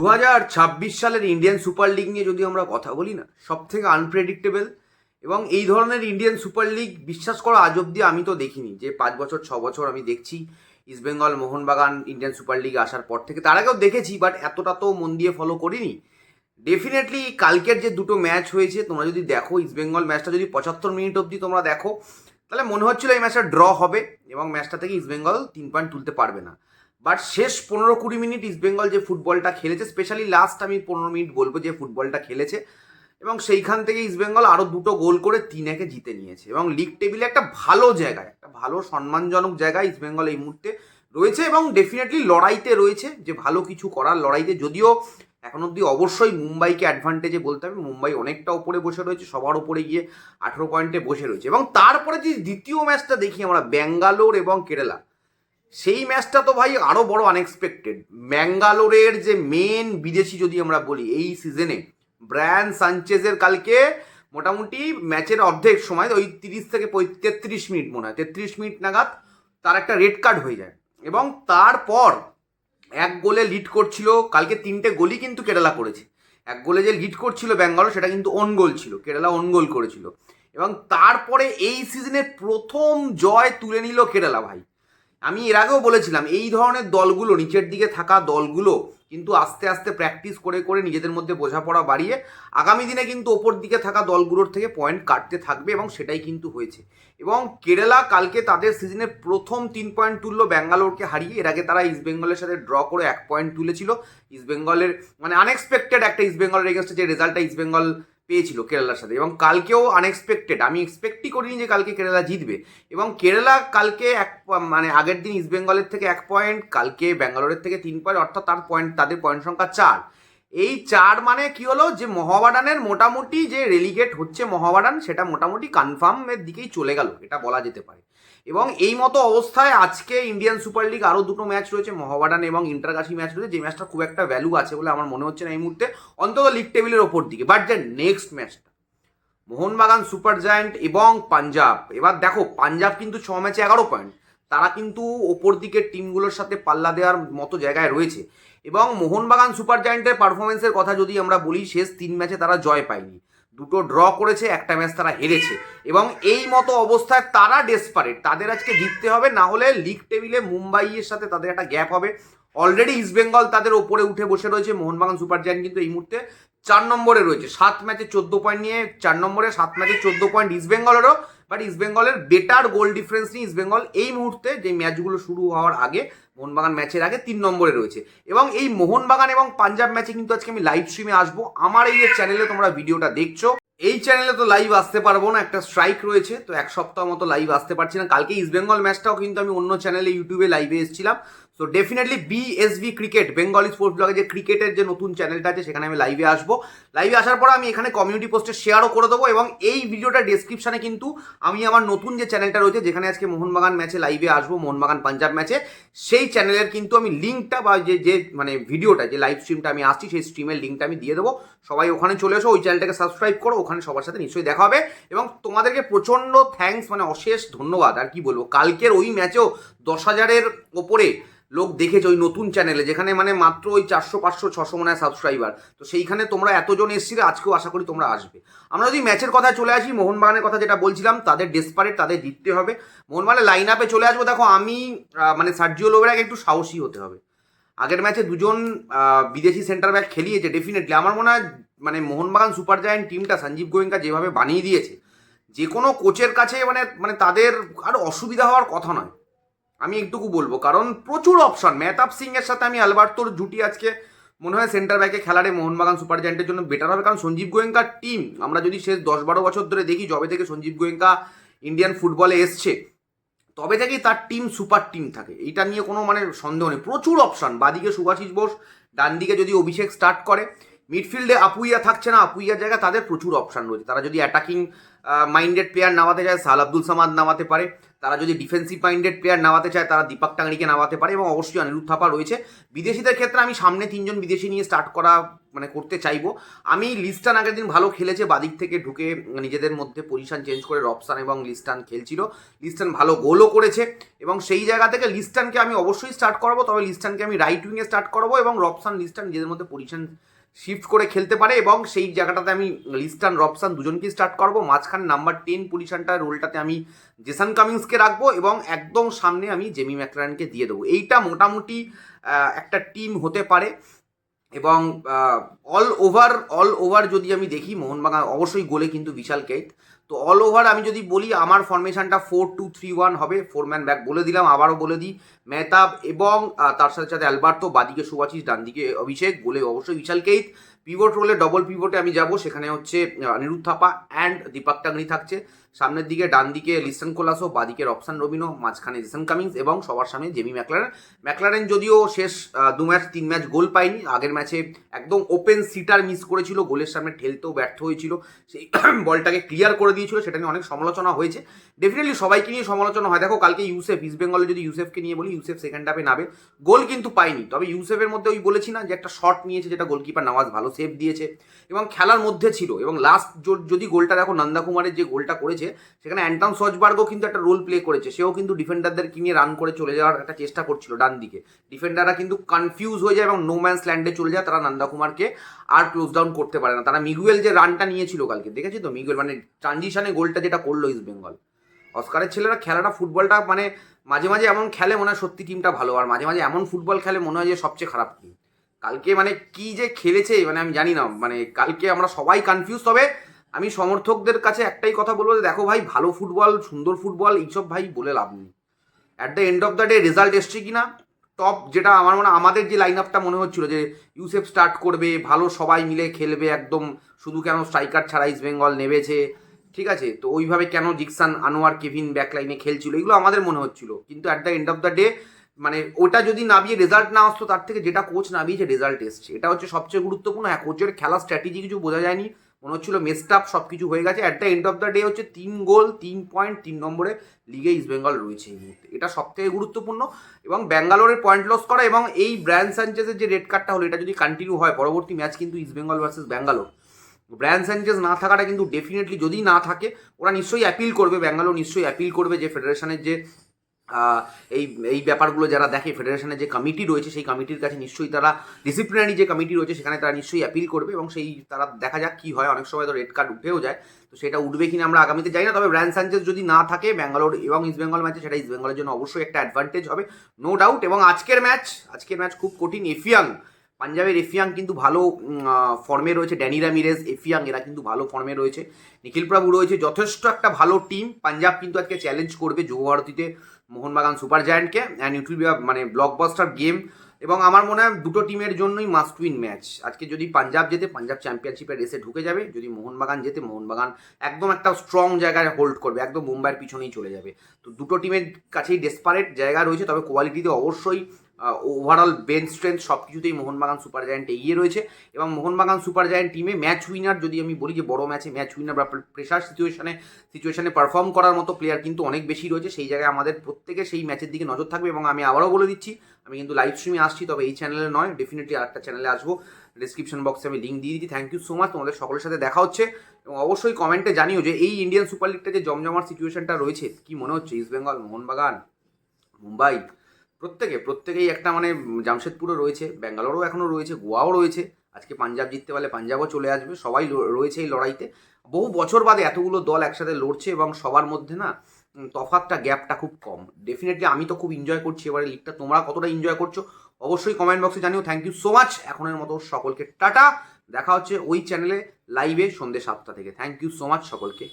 2026 সালের Indian super league নিয়ে যদি আমরা কথা বলি না, সব থেকে আনপ্রেডিক্টেবল এবং এই ধরনের ইন্ডিয়ান সুপার লিগ বিশ্বাস করো আজ অব্দি আমি তো দেখিনি। যে 5 বছর 6 বছর আমি দেখছি ইস্টবেঙ্গল মোহনবাগান ইন্ডিয়ান সুপার লিগে আসার পর থেকে, তার আগেও দেখেছি বাট এতটা তো মন দিয়ে ফলো করিনি। ডেফিনেটলি কালকের যে দুটো ম্যাচ হয়েছে তোমরা যদি দেখো, ইস্টবেঙ্গল ম্যাচটা যদি 75 মিনিট অবধি তোমরা দেখো, তাহলে মনে হচ্ছিল এই ম্যাচটা ড্র হবে এবং ম্যাচটা থেকে ইস্টবেঙ্গল 3 পয়েন্ট তুলতে পারবে না। বাট শেষ 15-20 মিনিট ইস্টবেঙ্গল যে ফুটবলটা খেলেছে, স্পেশালি লাস্ট আমি 15 মিনিট বলবো যে ফুটবলটা খেলেছে, এবং সেইখান থেকে ইস্টবেঙ্গল আরও দুটো গোল করে 3-1 জিতে নিয়েছে এবং লিগ টেবিলে একটা ভালো জায়গায়, একটা ভালো সম্মানজনক জায়গায় ইস্টবেঙ্গল এই মুহূর্তে রয়েছে এবং ডেফিনেটলি লড়াইতে রয়েছে, যে ভালো কিছু করার লড়াইতে। যদিও এখন অবধি অবশ্যই মুম্বাইকে অ্যাডভান্টেজে বলতে হবে, মুম্বাই অনেকটা উপরে বসে রয়েছে, সবার উপরে গিয়ে 18 পয়েন্টে বসে রয়েছে। এবং তারপরে যে দ্বিতীয় ম্যাচটা দেখি আমরা, ব্যাঙ্গালোর এবং কেরালা, সেই ম্যাচটা তো ভাই আরও বড় আনএক্সপেক্টেড। ব্যাঙ্গালোরের যে মেন বিদেশি যদি আমরা বলি এই সিজনে, ব্রায়ান সানচেজের কালকে মোটামুটি ম্যাচের অর্ধেক সময় ওই 30 থেকে 33 মিনিট, মনে হয় 33 মিনিট নাগাদ তার একটা রেড কার্ড হয়ে যায় এবং তারপর 1 গোলে লিড করছিল। কালকে 3টে গোলই কিন্তু কেরালা করেছে। 1 গোলে যে লিড করছিল ব্যাঙ্গালোর, সেটা কিন্তু ওন গোল ছিল, কেরালা ওন গোল করেছিল। এবং তারপরে এই সিজনের প্রথম জয় তুলে নিল কেরালা। ভাই আমি এর আগেও বলেছিলাম এই ধরনের দলগুলো, নিচের দিকে থাকা দলগুলো কিন্তু আস্তে আস্তে প্র্যাকটিস করে করে নিজেদের মধ্যে বোঝাপড়া বাড়িয়ে আগামী দিনে কিন্তু ওপর দিকে থাকা দলগুলোর থেকে পয়েন্ট কাটতে থাকবে এবং সেটাই কিন্তু হয়েছে। এবং কেরালা কালকে তাদের সিজনের প্রথম 3 পয়েন্ট তুললো ব্যাঙ্গালোরকে হারিয়ে। এর আগে তারা ইস্টবেঙ্গলের সাথে ড্র করে 1 পয়েন্ট তুলেছিল। ইস্টবেঙ্গলের মানে আনএক্সপেক্টেড একটা ইস্টবেঙ্গলের এগেনস্টে যে রেজাল্টটা ইস্টবেঙ্গল পেয়েছিল কেরালার সাথে, এবং কালকেও আনএক্সপেক্টেড, আমি এক্সপেক্টই করিনি যে কালকে কেরালা জিতবে। এবং কেরালা কালকে মানে আগের দিন ইস্টবেঙ্গলের থেকে 1 পয়েন্ট, কালকে ব্যাঙ্গালোরের থেকে 3 পয়েন্ট, অর্থাৎ তাদের পয়েন্ট সংখ্যা 4। এই 4 মানে কি হলো, যে মোহামেডানের মোটামুটি যে রেলিগেট হচ্ছে মোহামেডান, সেটা মোটামুটি কনফার্মের দিকেই চলে গেল, এটা বলা যেতে পারে। এবং এই মতো অবস্থায় আজকে ইন্ডিয়ান সুপার লিগ আরও দুটো ম্যাচ রয়েছে, মোহামেডান এবং ইন্টারকাশি ম্যাচ রয়েছে, যে ম্যাচটা খুব একটা ভ্যালু আছে বলে আমার মনে হচ্ছে না এই মুহূর্তে, অন্তত লিগ টেবিলের ওপর দিকে। বাট যে নেক্সট ম্যাচটা মোহনবাগান সুপার জায়ান্ট এবং পাঞ্জাব, এবার দেখো পাঞ্জাব কিন্তু 6 ম্যাচে 11 পয়েন্ট, তারা কিন্তু ওপর দিকের টিমগুলোর সাথে পাল্লা দেওয়ার মতো জায়গায় রয়েছে। এবং মোহনবাগান সুপার জায়ান্টের পারফরমেন্সের কথা যদি আমরা বলি, শেষ 3 ম্যাচে তারা জয় পায়নি, 2টো ড্র করেছে, একটা ম্যাচ তারা হেরেছে। এবং এই মতো অবস্থায় তারা ডেসপারেট, তাদের আজকে জিততে হবে, না হলে লিগ টেবিলে মুম্বাইয়ের সাথে তাদের একটা গ্যাপ হবে। অলরেডি ইস্টবেঙ্গল তাদের ওপরে উঠে বসে রয়েছে, মোহনবাগান সুপার জায়ান্ট কিন্তু এই মুহূর্তে 4 নম্বরে রয়েছে, 7 ম্যাচে 14 পয়েন্ট নিয়ে 4 নম্বরে, 7 ম্যাচে 14 পয়েন্ট ইস্টবেঙ্গলেরও। বাট ইস্টবেঙ্গলের বেটার গোল ডিফারেন্স নিয়ে ইস্টবেঙ্গল এই মুহূর্তে, যে ম্যাচগুলো শুরু হওয়ার আগে, মোহনবাগান ম্যাচের আগে 3 নম্বরে রয়েছে। এবং এই মোহনবাগান এবং পাঞ্জাব ম্যাচে কিন্তু আজকে আমি লাইভ স্ট্রিমে আসবো। আমার এই চ্যানেলে তোমরা ভিডিওটা দেখছো, এই চ্যানেলে তো লাইভ আসতে পারবো না, একটা স্ট্রাইক রয়েছে, তো 1 সপ্তাহ মতো লাইভ আসতে পারছি না। কালকে ইস্টবেঙ্গল ম্যাচটাও কিন্তু আমি অন্য চ্যানেলে ইউটিউবে লাইভে এসেছিলাম। তো ডেফিনেটলি বিএসভি ক্রিকেট, বেঙ্গলি স্পোর্টস ব্লগে যে ক্রিকেটের যে নতুন চ্যানেলটা আছে, সেখানে আমি লাইভে আসবো। লাইভে আসার পর আমি এখানে কমিউনিটি পোস্টে শেয়ারও করে দেবো, এবং এই ভিডিওটা ডেসক্রিপশানে কিন্তু আমি আমার নতুন যে চ্যানেলটা রয়েছে, যেখানে আজকে মোহনবাগান ম্যাচে লাইভে আসবো, মোহনবাগান পাঞ্জাব ম্যাচে, সেই চ্যানেলের কিন্তু আমি লিঙ্কটা বা যে মানে ভিডিওটা, যে লাইভ স্ট্রিমটা আমি আসছি, সেই স্ট্রিমের লিঙ্কটা আমি দিয়ে দেবো। সবাই ওখানে চলে এসো, ওই চ্যানেলটাকে সাবস্ক্রাইব করো, ওখানে সবার সাথে নিশ্চয়ই দেখা হবে। এবং তোমাদেরকে প্রচণ্ড থ্যাঙ্কস, মানে অশেষ ধন্যবাদ। আর কি বলবো, কালকের ওই ম্যাচেও 10,000-এর ওপরে লোক দেখেছে ওই নতুন চ্যানেলে, যেখানে মানে মাত্র ওই 400, 500, 600 মনে হয় সাবস্ক্রাইবার। তো সেইখানে তোমরা এতজন এসেছিলে, আজকেও আশা করি তোমরা আসবে। আমরা যদি ম্যাচের কথায় চলে আসি, মোহনবাগানের কথা যেটা বলছিলাম, তাদের ডেসপারেট, তাদের জিততে হবে। মোহনবাগানের লাইন আপে চলে আসবো। দেখো আমি মানে সার্জিও লোবেরাকে একটু সাহসী হতে হবে। আগের ম্যাচে 2জন বিদেশি সেন্টার ব্যাক খেলিয়েছে, ডেফিনেটলি আমার মনে হয় মানে মোহনবাগান সুপার জায়ান্ট টিমটা সঞ্জীব গোয়েঙ্কা যেভাবে বানিয়ে দিয়েছে, যে কোনো কোচের কাছে মানে তাদের আর অসুবিধা হওয়ার কথা নয়, আমি একটুকু বলবো। কারণ প্রচুর অপশন, মেহতাব সিং এর সাথে আমি আলবার্তোর জুটি আজকে মনে হয় সেন্টার ব্যাকে খেলারে মোহনবাগান সুপার জায়ান্টের জন্য বেটার হবে। কারণ সঞ্জীব গোয়েঙ্কার টিম আমরা যদি শেষ 10-12 বছর ধরে দেখি, যবে থেকে সঞ্জীব গোয়েঙ্কা ইন্ডিয়ান ফুটবলে এসছে, তবে থেকেই তার টিম সুপার টিম থাকে, এইটা নিয়ে কোনো মানে সন্দেহ নেই। প্রচুর অপশান, বাদিকে সুভাষিস বোস, ডান দিকে যদি অভিষেক স্টার্ট করে, মিডফিল্ডে আপুইয়া থাকছে না, আপুইয়ার জায়গায় তাদের প্রচুর অপশান রয়েছে। তারা যদি অ্যাটাকিং মাইন্ডেড প্লেয়ার নামাতে চায়, সাল আব্দুল সামাদ নামাতে পারে। তারা যদি ডিফেন্সিভ মাইন্ডেড প্লেয়ার নামাতে চায়, তারা দীপক টাংরিকে নামাতে পারে। এবং অবশ্যই অনিরুদ্ধ থাপা রয়েছে। বিদেশিদের ক্ষেত্রে আমি সামনে 3জন বিদেশি নিয়ে স্টার্ট করা মানে করতে চাইবো। আমি লিস্টান আগের দিন ভালো খেলেছে, বাদিক থেকে ঢুকে নিজেদের মধ্যে পজিশন চেঞ্জ করে রবসান এবং লিস্টান খেলছিল, লিস্টান ভালো গোলও করেছে এবং সেই জায়গা থেকে লিস্টানকে আমি অবশ্যই স্টার্ট করাবো, তবে লিস্টানকে আমি রাইট উইংয়ে স্টার্ট করাবো এবং রবসান লিস্টান নিজেদের মধ্যে পজিশন শিফট করে খেলতে পারে এবং সেই জায়গাটাতে আমি লিস্টান রবসান দুজনকেই স্টার্ট করবো। মাঝখানে নাম্বার 10 পজিশনটা রোলটাতে আমি জেসন কামিন্সকে রাখবো এবং একদম সামনে আমি জেমি ম্যাকলারেনকে দিয়ে দেবো। এইটা মোটামুটি একটা টিম হতে পারে এবং অল ওভার যদি আমি দেখি মোহনবাগান অবশ্যই গোলে কিন্তু বিশাল কেইত। তো অল ওভার আমি যদি বলি আমার ফরমেশনটা 4-2-3-1 হবে, 4 ম্যান ব্যাক বলে দিলাম, আবারও বলে দিই মেহতাব এবং তার সাথে সাথে অ্যালবার্তো, বাদিকে সুভাশিস, ডান দিকে অভিষেক, গোলে অবশ্যই বিশাল কেইত। পিভট রোলে ডবল পিভটে আমি যাব, সেখানে হচ্ছে অনিরুদ্ধ থাপা অ্যান্ড দীপক টাংরি থাকছে, সামনের দিকে ডান দিকে লিস্টন কোলাসো, বাদিকে রবসান রবিনো, মাঝখানে জেসন কামিন্স এবং সবার সামনে জেমি ম্যাকলারেন যদিও শেষ 2-3 ম্যাচ গোল পায়নি, আগের ম্যাচে একদম ওপেন সিটার মিস করেছিল, গোলের সামনে ঠেলতেও ব্যর্থ হয়েছিল, সেই বলটাকে ক্লিয়ার করে দিয়েছিল, সেটা নিয়ে অনেক সমালোচনা হয়েছে। ডেফিনেটলি সবাইকে নিয়ে সমালোচনা হয়। দেখো কালকে ইউসেফ, ইস্ট বেঙ্গলে যদি ইউসেফকে নিয়ে বলি, ইউসেফ সেকেন্ড হাফে নামে, গোল কিন্তু পায়নি, তবে ইউসেফের মধ্যে ওই বলেছি না যে একটা শট নিয়েছে যেটা গোলকিপার নওয়াজ ভালো সেভ দিয়েছে এবং খেলার মধ্যে ছিল। এবং লাস্ট যদি গোলটা দেখো নন্দা কুমারের যে গোলটা করেছে, সেখানে অ্যান্টন সজবার্গও কিন্তু একটা রোল প্লে করেছে, সেও কিন্তু ডিফেন্ডারদেরকে নিয়ে রান করে চলে যাওয়ার একটা চেষ্টা করছিল ডান দিকে, ডিফেন্ডাররা কিন্তু কনফিউজ হয়ে যায় এবং নো ম্যান্স ল্যান্ডে চলে যায়, তারা নন্দা কুমারকে আর ক্লোজ ডাউন করতে পারে না। তারা মিগুয়েল যে রানটা নিয়েছিল কালকে দেখেছি তো, মিগুয়েল মানে ট্রানজিশনে গোলটা যেটা করলো ইস্ট বেঙ্গল, অস্কারের ছেলেরা খেলাটা ফুটবলটা মানে মাঝে মাঝে এমন খেলে মনে হয় সত্যি টিমটা ভালো, আর মাঝে মাঝে এমন ফুটবল খেলে মনে হয় যে সবচেয়ে খারাপ টিম। কালকে মানে কি যে খেলেছে মানে আমি জানি না, মানে কালকে আমরা সবাই কনফিউজ। তবে আমি সমর্থকদের কাছে একটাই কথা বলবো যে দেখো ভাই, ভালো ফুটবল, সুন্দর ফুটবল এইসব ভাই বলে লাভ নেই। At the end of the day result এসছে কিনা, টপ যেটা আমার মনে আমাদের যে লাইন আপটা মনে হচ্ছিল যে ইউসেফ স্টার্ট করবে, ভালো সবাই মিলে খেলবে একদম, শুধু কেন স্ট্রাইকার ছাড়া ইস্ট বেঙ্গল নেমেছে, ঠিক আছে, তো ওইভাবে কেন জিকসান, আনোয়ার, কেভিন ব্যাক লাইনে খেলছিল, এগুলো আমাদের মনে হচ্ছিল। কিন্তু at the end of the day মানে ওটা যদি নামিয়ে রেজাল্ট না আসতো, তার থেকে যেটা কোচ নামিয়েছে রেজাল্ট এসছে, এটা হচ্ছে সবচেয়ে গুরুত্বপূর্ণ। হ্যাঁ, কোচের খেলার স্ট্র্যাটেজি কিছু বোঝা যায়নি, মনে হচ্ছিল মেসড আপ, সব কিছু হয়ে গেছে। At the end of the day হচ্ছে 3 গোল 3 পয়েন্ট 3 নম্বরে লিগে ইস্ট বেঙ্গল রয়েছে এই মুহূর্তে, এটা সব থেকে গুরুত্বপূর্ণ। এবং ব্যাঙ্গালোরের পয়েন্ট লস করা এবং এই ব্রায়ান স্যানচেজের যে রেড কার্ডটা হলো, এটা যদি কন্টিনিউ হয় পরবর্তী ম্যাচ কিন্তু East Bengal versus Bangalore, Brian Sanchez না থাকাটা কিন্তু ডেফিনেটলি যদি না থাকে, ওরা নিশ্চয়ই অ্যাপিল করবে, ব্যাঙ্গালোর নিশ্চয়ই অ্যাপিল করবে যে ফেডারেশনের যে এই এই ব্যাপারগুলো যারা দেখে, ফেডারেশনের যে কমিটি রয়েছে সেই কমিটির কাছে নিশ্চয়ই তারা, ডিসিপ্লিনারি যে কমিটি রয়েছে সেখানে তারা নিশ্চয়ই অ্যাপিল করবে এবং সেই তারা দেখা যাক কী হয়। অনেক সময় তো রেড কার্ড উঠেও যায়, তো সেটা উঠবে কিনা আমরা আগামীতে জানি না। তবে ব্রায়ান স্যানচেজ যদি না থাকে ব্যাঙ্গালোর এবং ইস্ট বেঙ্গল ম্যাচে, সেটা ইস্ট বেঙ্গলের জন্য অবশ্যই একটা অ্যাডভান্টেজ হবে, নো ডাউট। এবং আজকের ম্যাচ খুব কঠিন। এফিয়াং, পাঞ্জাবের এফিয়াং কিন্তু ভালো ফর্মে রয়েছে, ড্যানি রামিরেজ, এফিয়াং এরা কিন্তু ভালো ফর্মে রয়েছে, নিখিল প্রভু রয়েছে, যথেষ্ট একটা ভালো টিম। পাঞ্জাব কিন্তু আজকে চ্যালেঞ্জ করবে যুবভারতীতে মোহনবাগান সুপার জায়ান্টকে, অ্যান্ড ইট উইল বি মানে ব্লকবাস্টার গেম। এবং আমার মনে হয় দুটো টিমের জন্যই মাস্ট উইন ম্যাচ। আজকে যদি পাঞ্জাব জেতে, পাঞ্জাব চ্যাম্পিয়নশিপের রেসে ঢুকে যাবে, যদি মোহনবাগান জেতে, মোহনবাগান একদম একটা স্ট্রং জায়গায় হোল্ড করবে, একদম মুম্বাইয়ের পিছনেই চলে যাবে। তো দুটো টিমের কাছেই ডেসপারেট জায়গা রয়েছে, তবে কোয়ালিটিতে অবশ্যই ওভারঅল বেঞ্চ স্ট্রেংথ সব কিছুতেই মোহনবাগান সুপার জায়ান্ট এগিয়ে রয়েছে। এবং মোহনবাগান সুপার জায়ান্ট টিমে ম্যাচ উইনার যদি আমি বলি যে বড় ম্যাচে ম্যাচ উইনার বা প্রেশার সিচুয়েশনে পারফর্ম করার মতো প্লেয়ার কিন্তু অনেক বেশি রয়েছে, সেই জায়গায় আমাদের প্রত্যেকে সেই ম্যাচের দিকে নজর থাকবে। এবং আমি আবারও বলে দিচ্ছি, আমি কিন্তু লাইভ স্ট্রিমে আসছি, তবে এই চ্যানেলে নয়, ডেফিনেটলি আরেকটা চ্যানেলে আসবো, ডিসক্রিপশন বক্সে আমি লিঙ্ক দিয়ে দিচ্ছি। থ্যাংক ইউ সো মাচ, তোমাদের সকলের সাথে দেখা হচ্ছে। এবং অবশ্যই কমেন্টে জানিও যে এই ইন্ডিয়ান সুপার লিগটা যে জমজমার সিচুয়েশনটা রয়েছে, কি মনে হচ্ছে ইস্ট বেঙ্গল, মোহনবাগান, মুম্বাই, প্রত্যেকেই একটা মানে জামশেদপুরও রয়েছে, ব্যাঙ্গালোরও এখনও রয়েছে, গোয়াও রয়েছে। আজকে পাঞ্জাব জিততে পারলে পাঞ্জাবও চলে আসবে, সবাই রয়েছে এই লড়াইতে। বহু বছর বাদে এতগুলো দল একসাথে লড়ছে এবং সবার মধ্যে না তফাৎটা, গ্যাপটা খুব কম। ডেফিনেটলি আমি তো খুব এনজয় করছি এবারে লিগটা, তোমরা কতটা এনজয় করছো অবশ্যই কমেন্ট বক্সে জানিও। থ্যাংক ইউ সো মাচ, এখনের মতো সকলকে টাটা, দেখা হচ্ছে ওই চ্যানেলে লাইভে সন্ধ্যে 7টা থেকে। থ্যাংক ইউ সো মাচ সকলকে।